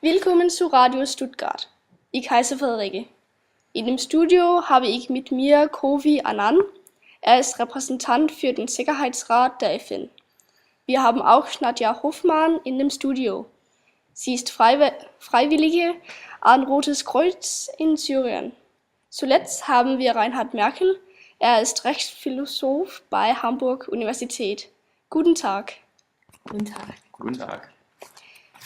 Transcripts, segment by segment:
Willkommen zu Radio Stuttgart. Ich heiße Friederike. In dem Studio habe ich mit mir Kofi Annan. Er ist Repräsentant für den Sicherheitsrat der FN. Wir haben auch Nadja Hoffmann in dem Studio. Sie ist Freiwillige an Rotes Kreuz in Syrien. Zuletzt haben wir Reinhard Merkel. Er ist Rechtsphilosoph bei Hamburg Universität. Guten Tag. Guten Tag. Guten Tag.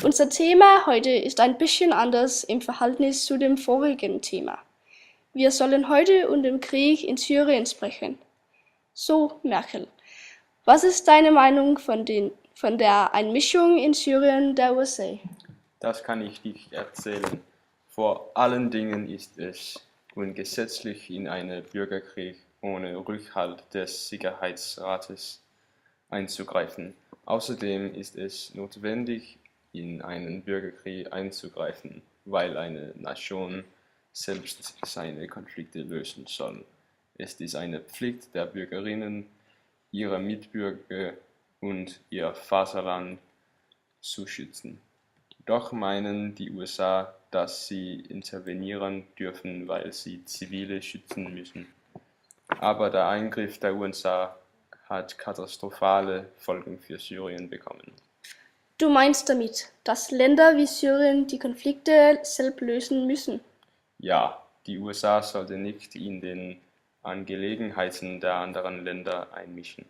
Unser Thema heute ist ein bisschen anders im Verhältnis zu dem vorigen Thema. Wir sollen heute um den Krieg in Syrien sprechen. So, Merkel, was ist deine Meinung von der Einmischung in Syrien der USA? Das kann ich dir erzählen. Vor allen Dingen ist es ungesetzlich, in einen Bürgerkrieg ohne Rückhalt des Sicherheitsrates einzugreifen. Außerdem ist es notwendig, in einen Bürgerkrieg einzugreifen, weil eine Nation selbst seine Konflikte lösen soll. Es ist eine Pflicht der Bürgerinnen, ihre Mitbürger und ihr Vaterland zu schützen. Doch meinen die USA, dass sie intervenieren dürfen, weil sie Zivile schützen müssen. Aber der Eingriff der USA hat katastrophale Folgen für Syrien bekommen. Du meinst damit, dass Länder wie Syrien die Konflikte selbst lösen müssen? Ja, die USA sollten nicht in den Angelegenheiten der anderen Länder einmischen.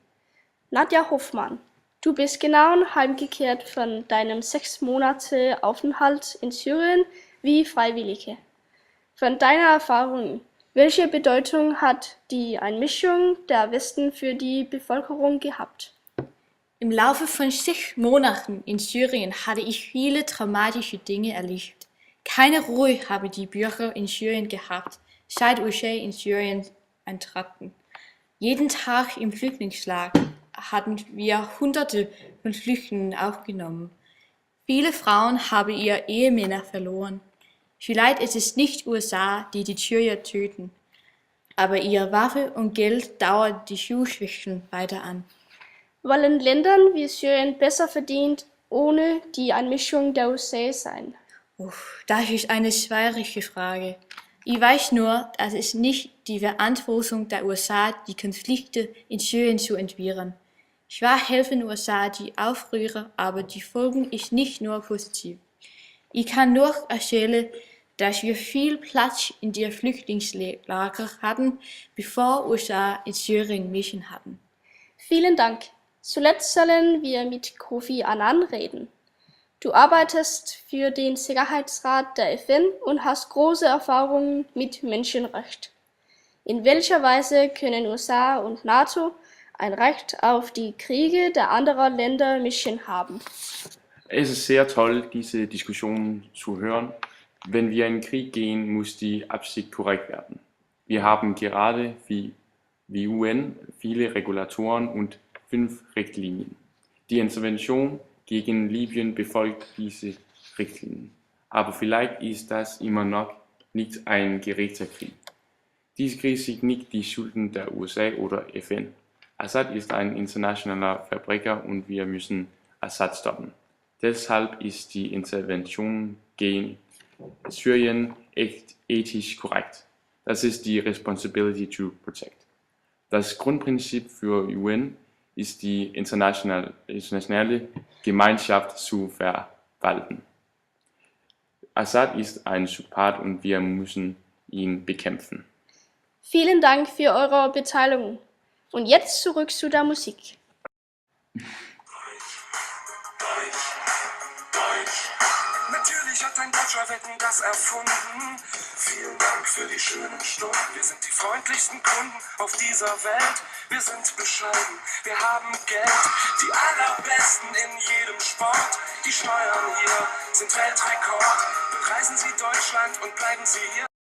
Nadja Hoffmann, du bist genau heimgekehrt von deinem 6 Monate Aufenthalt in Syrien wie Freiwillige. Von deiner Erfahrung, welche Bedeutung hat die Einmischung der Westen für die Bevölkerung gehabt? Im Laufe von 6 Monaten in Syrien hatte ich viele traumatische Dinge erlebt. Keine Ruhe haben die Bürger in Syrien gehabt, seit USA in Syrien eintraten. Jeden Tag im Flüchtlingslager hatten wir Hunderte von Flüchtlingen aufgenommen. Viele Frauen haben ihre Ehemänner verloren. Vielleicht ist es nicht USA, die Syrer töten, aber ihre Waffe und Geld dauern die Schulschwächen weiter an. Wollen Länder wie Syrien besser verdient ohne die Einmischung der USA sein? Das ist eine schwierige Frage. Ich weiß nur, dass es nicht die Verantwortung der USA, die Konflikte in Syrien zu entwirren. Zwar helfen USA die Aufrührer, aber die Folgen ist nicht nur positiv. Ich kann nur erzählen, dass wir viel Platz in den Flüchtlingslager hatten, bevor USA in Syrien Mission hatten. Vielen Dank. Zuletzt sollen wir mit Kofi Annan reden. Du arbeitest für den Sicherheitsrat der FN und hast große Erfahrungen mit Menschenrecht. In welcher Weise können USA und NATO ein Recht auf die Kriege der anderen Länder mischen haben? Es ist sehr toll, diese Diskussion zu hören. Wenn wir in den Krieg gehen, muss die Absicht korrekt werden. Wir haben gerade wie UN viele Regulatoren und 5 Richtlinien. Die Intervention gegen Libyen befolgt diese Richtlinien. Aber vielleicht ist das immer noch nicht ein gerechter Krieg. Dies Krieg ist nicht die Schulden der USA oder FN. Assad ist ein internationaler Verbrecher und wir müssen Assad stoppen. Deshalb ist die Intervention gegen Syrien ethisch korrekt. Das ist die Responsibility to Protect. Das Grundprinzip für UN ist die internationale Gemeinschaft zu verwalten. Assad ist ein Psychopath und wir müssen ihn bekämpfen. Vielen Dank für eure Beteiligung. Und jetzt zurück zu der Musik. Natürlich hat ein Deutscher Wetten das erfunden. Vielen Dank für die schönen Stunden. Wir sind die freundlichsten Kunden auf dieser Welt. Wir sind bescheiden, wir haben Geld. Die allerbesten in jedem Sport. Die Steuern hier sind Weltrekord. Bereisen Sie Deutschland und bleiben Sie hier.